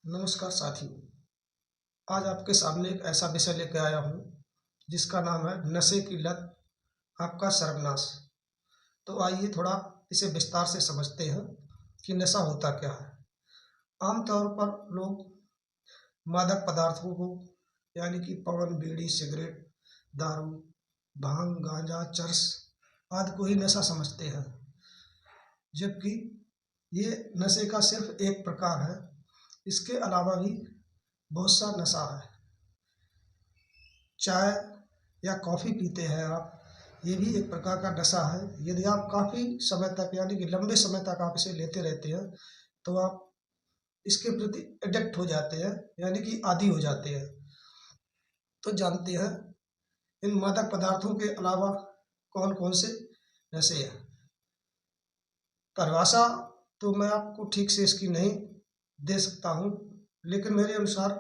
नमस्कार साथियों। आज आपके सामने एक ऐसा विषय लेकर आया हूँ जिसका नाम है नशे की लत आपका सर्वनाश। तो आइए थोड़ा इसे विस्तार से समझते हैं कि नशा होता क्या है। आमतौर पर लोग मादक पदार्थों को यानी कि पान, बीड़ी, सिगरेट, दारू, भांग, गांजा, चरस आदि को ही नशा समझते हैं, जबकि ये नशे का सिर्फ एक प्रकार है। इसके अलावा भी बहुत सा नशा है। चाय या कॉफ़ी पीते हैं आप, ये भी एक प्रकार का नशा है। यदि आप काफ़ी समय तक यानी कि लंबे समय तक आप इसे लेते रहते हैं तो आप इसके प्रति एडिक्ट हो जाते हैं, यानी कि आदी हो जाते हैं। तो जानते हैं इन मादक पदार्थों के अलावा कौन कौन से नशे हैं। परिभाषा तो मैं आपको ठीक से इसकी नहीं दे सकता हूँ, लेकिन मेरे अनुसार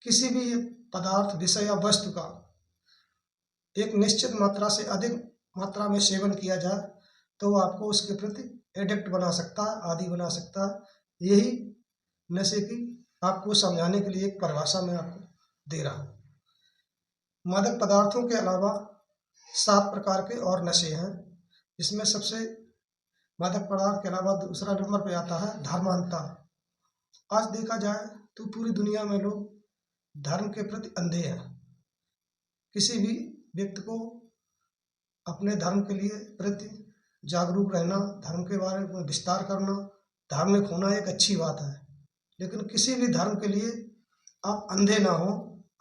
किसी भी पदार्थ, विषय या वस्तु का एक निश्चित मात्रा से अधिक मात्रा में सेवन किया जाए तो वो आपको उसके प्रति एडिक्ट बना सकता है, आदी बना सकता है। यही नशे की आपको समझाने के लिए एक परिभाषा मैं आपको दे रहा हूँ। मादक पदार्थों के अलावा 7 प्रकार के और नशे हैं। इसमें सबसे मादक पदार्थ के अलावा दूसरा नंबर पे आता है धर्मांधता। आज देखा जाए तो पूरी दुनिया में लोग धर्म के प्रति अंधे हैं। किसी भी व्यक्ति को अपने धर्म के लिए प्रति जागरूक रहना, धर्म के बारे में विस्तार करना, धार्मिक होना एक अच्छी बात है, लेकिन किसी भी धर्म के लिए आप अंधे ना हो,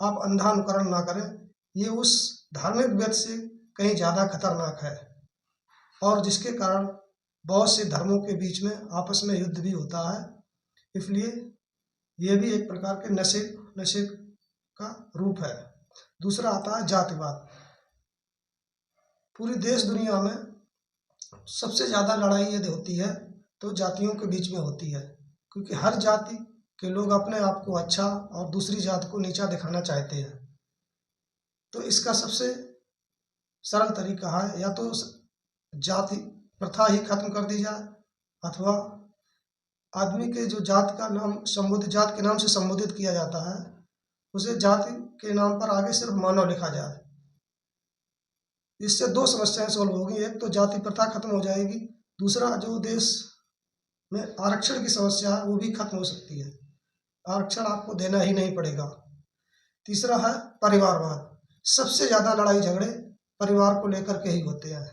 आप अंधा अनुकरण ना करें। ये उस धार्मिक व्यक्ति से कहीं ज़्यादा खतरनाक है, और जिसके कारण बहुत से धर्मों के बीच में आपस में युद्ध भी होता है। इसलिए ये भी एक प्रकार के नशे का रूप है। दूसरा आता है जातिवाद। पूरी देश दुनिया में सबसे ज़्यादा लड़ाई यदि होती है तो जातियों के बीच में होती है, क्योंकि हर जाति के लोग अपने आप को अच्छा और दूसरी जाति को नीचा दिखाना चाहते हैं। तो इसका सबसे सरल तरीका है या तो जाति प्रथा ही खत्म कर दी जाए, अथवा आदमी के जो जात का नाम जात के नाम से संबोधित किया जाता है उसे जाति के नाम पर आगे सिर्फ मानव लिखा जाए। इससे 2 समस्याएं सॉल्व होगी। एक तो जाति प्रथा खत्म हो जाएगी, दूसरा जो देश में आरक्षण की समस्या है वो भी खत्म हो सकती है। आरक्षण आपको देना ही नहीं पड़ेगा। तीसरा है परिवारवाद। सबसे ज़्यादा लड़ाई झगड़े परिवार को लेकर के ही होते हैं।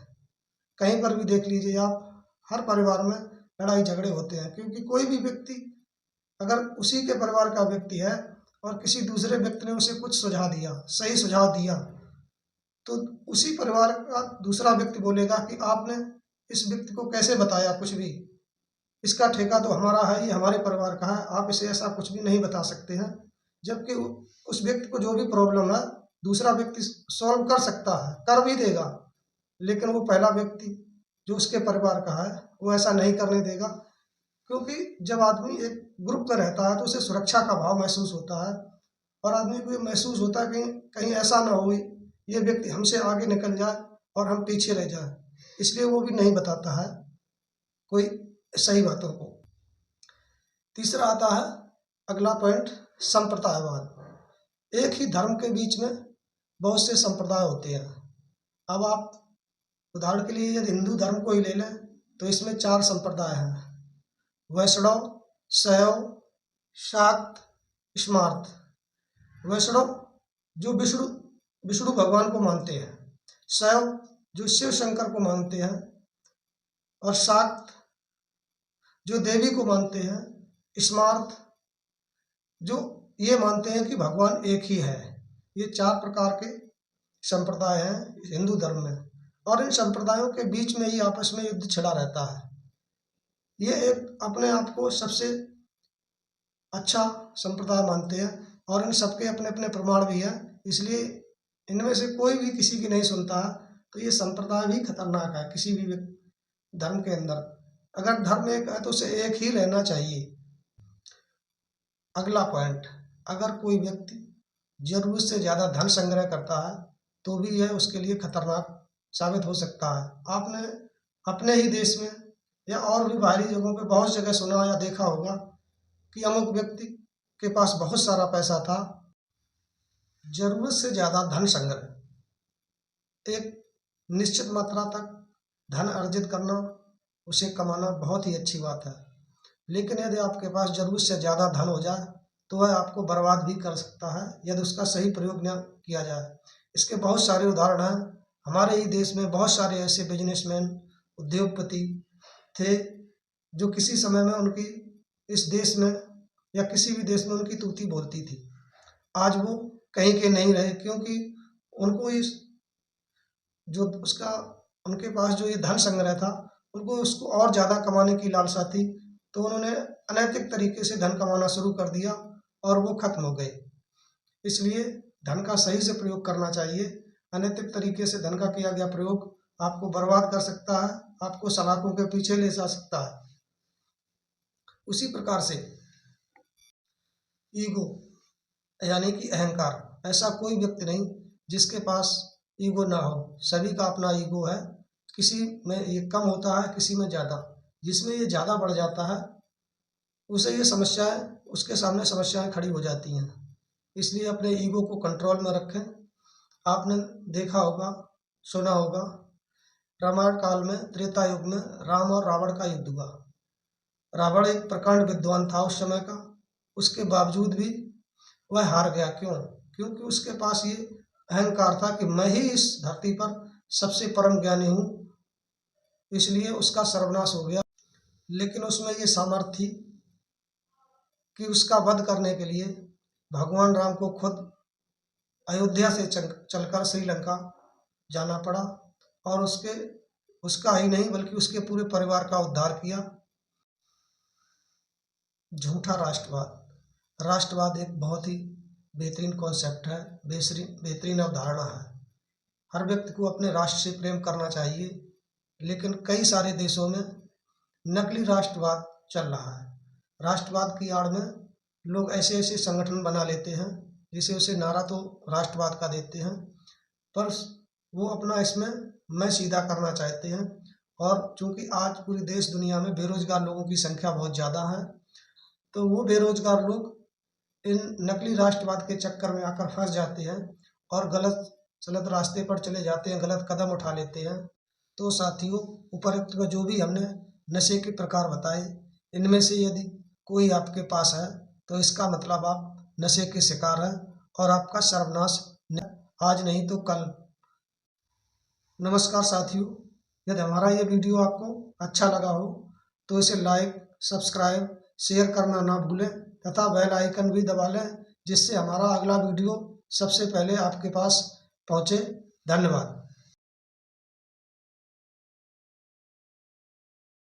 कहीं पर भी देख लीजिए आप, हर परिवार में लड़ाई झगड़े होते हैं, क्योंकि कोई भी व्यक्ति अगर उसी के परिवार का व्यक्ति है और किसी दूसरे व्यक्ति ने उसे कुछ सुझाव दिया, सही सुझाव दिया, तो उसी परिवार का दूसरा व्यक्ति बोलेगा कि आपने इस व्यक्ति को कैसे बताया कुछ भी, इसका ठेका तो हमारा है, ये हमारे परिवार का है, आप इसे ऐसा कुछ भी नहीं बता सकते हैं। जबकि उस व्यक्ति को जो भी प्रॉब्लम है दूसरा व्यक्ति सॉल्व कर सकता है, कर भी देगा, लेकिन वो पहला व्यक्ति जो उसके परिवार का है वो ऐसा नहीं करने देगा। क्योंकि जब आदमी एक ग्रुप में रहता है तो उसे सुरक्षा का भाव महसूस होता है, और आदमी को ये महसूस होता है कि कहीं ऐसा ना हो ये व्यक्ति हमसे आगे निकल जाए और हम पीछे रह जाए, इसलिए वो भी नहीं बताता है कोई सही बातों को। तीसरा आता है अगला पॉइंट, संप्रदायवाद। एक ही धर्म के बीच में बहुत से संप्रदाय होते हैं। अब आप उदाहरण के लिए यदि हिंदू धर्म को ही ले लें तो इसमें 4 संप्रदाय हैं: वैष्णव, शैव, शाक्त, स्मार्त। वैष्णव जो विष्णु भगवान को मानते हैं, शैव जो शिव शंकर को मानते हैं, और शाक्त जो देवी को मानते हैं, स्मार्त जो ये मानते हैं कि भगवान एक ही है। ये 4 प्रकार के संप्रदाय हैं हिंदू धर्म में, और इन संप्रदायों के बीच में ही आपस में युद्ध छिड़ा रहता है। ये एक अपने आप को सबसे अच्छा संप्रदाय मानते हैं, और इन सबके अपने अपने प्रमाण भी हैं, इसलिए इनमें से कोई भी किसी की नहीं सुनता है। तो ये संप्रदाय भी खतरनाक है किसी भी धर्म के अंदर। अगर धर्म एक है तो उसे एक ही रहना चाहिए। अगला पॉइंट, अगर कोई व्यक्ति जरूरत से ज़्यादा धन संग्रह करता है तो भी यह उसके लिए खतरनाक साबित हो सकता है। आपने अपने ही देश में या और भी बाहरी जगहों पे बहुत जगह सुना या देखा होगा कि अमुक व्यक्ति के पास बहुत सारा पैसा था, जरूरत से ज़्यादा धन संग्रह, एक निश्चित मात्रा तक धन अर्जित करना, उसे कमाना बहुत ही अच्छी बात है। लेकिन यदि आपके पास जरूरत से ज़्यादा धन हो जाए तो वह आपको बर्बाद भी कर सकता है यदि उसका सही प्रयोग न किया जाए। इसके बहुत सारे उदाहरण हैं। हमारे ही देश में बहुत सारे ऐसे बिजनेसमैन, उद्योगपति थे जो किसी समय में उनकी इस देश में या किसी भी देश में उनकी तूती बोलती थी। आज वो कहीं के नहीं रहे, क्योंकि उनको इस जो उसका उनके पास जो ये धन संग्रह था, उनको उसको और ज़्यादा कमाने की लालसा थी, तो उन्होंने अनैतिक तरीके से धन कमाना शुरू कर दिया और वो खत्म हो गए। इसलिए धन का सही से प्रयोग करना चाहिए। अनैतिक तरीके से धन का किया गया प्रयोग आपको बर्बाद कर सकता है, आपको सलाखों के पीछे ले जा सकता है। उसी प्रकार से ईगो यानी कि अहंकार, ऐसा कोई व्यक्ति नहीं जिसके पास ईगो ना हो। सभी का अपना ईगो है, किसी में ये कम होता है, किसी में ज़्यादा। जिसमें ये ज़्यादा बढ़ जाता है उसे ये समस्याएं, उसके सामने समस्याएं खड़ी हो जाती हैं। इसलिए अपने ईगो को कंट्रोल में रखें। आपने देखा होगा, सुना होगा, रामायण काल में, त्रेता युग में राम और रावण का युद्ध हुआ। रावण एक प्रकांड विद्वान था उस समय का, उसके बावजूद भी वह हार गया। क्यों? क्योंकि उसके पास ये अहंकार था कि मैं ही इस धरती पर सबसे परम ज्ञानी हूँ, इसलिए उसका सर्वनाश हो गया। लेकिन उसमें ये सामर्थ्य थी कि उसका वध करने के लिए भगवान राम को खुद अयोध्या से चलकर श्रीलंका जाना पड़ा और उसका ही नहीं बल्कि उसके पूरे परिवार का उद्धार किया। झूठा राष्ट्रवाद। राष्ट्रवाद एक बहुत ही बेहतरीन कॉन्सेप्ट है, बेहतरीन अवधारणा है। हर व्यक्ति को अपने राष्ट्र से प्रेम करना चाहिए, लेकिन कई सारे देशों में नकली राष्ट्रवाद चल रहा है। राष्ट्रवाद की आड़ में लोग ऐसे ऐसे संगठन बना लेते हैं, जिसे उसे नारा तो राष्ट्रवाद का देते हैं, पर वो अपना इसमें मैं सीधा करना चाहते हैं। और चूंकि आज पूरी देश दुनिया में बेरोजगार लोगों की संख्या बहुत ज़्यादा है, तो वो बेरोजगार लोग इन नकली राष्ट्रवाद के चक्कर में आकर फंस जाते हैं और गलत सलत रास्ते पर चले जाते हैं, गलत कदम उठा लेते हैं। तो साथियों, उपरोक्त जो भी हमने नशे के प्रकार बताए, इनमें से यदि कोई आपके पास है तो इसका मतलब आप नशे के शिकार हैं और आपका सर्वनाश आज नहीं तो कल। नमस्कार साथियों, यदि हमारा ये वीडियो आपको अच्छा लगा हो तो इसे लाइक, सब्सक्राइब, शेयर करना ना भूलें तथा बेल आइकन भी दबा लें, जिससे हमारा अगला वीडियो सबसे पहले आपके पास पहुँचे। धन्यवाद।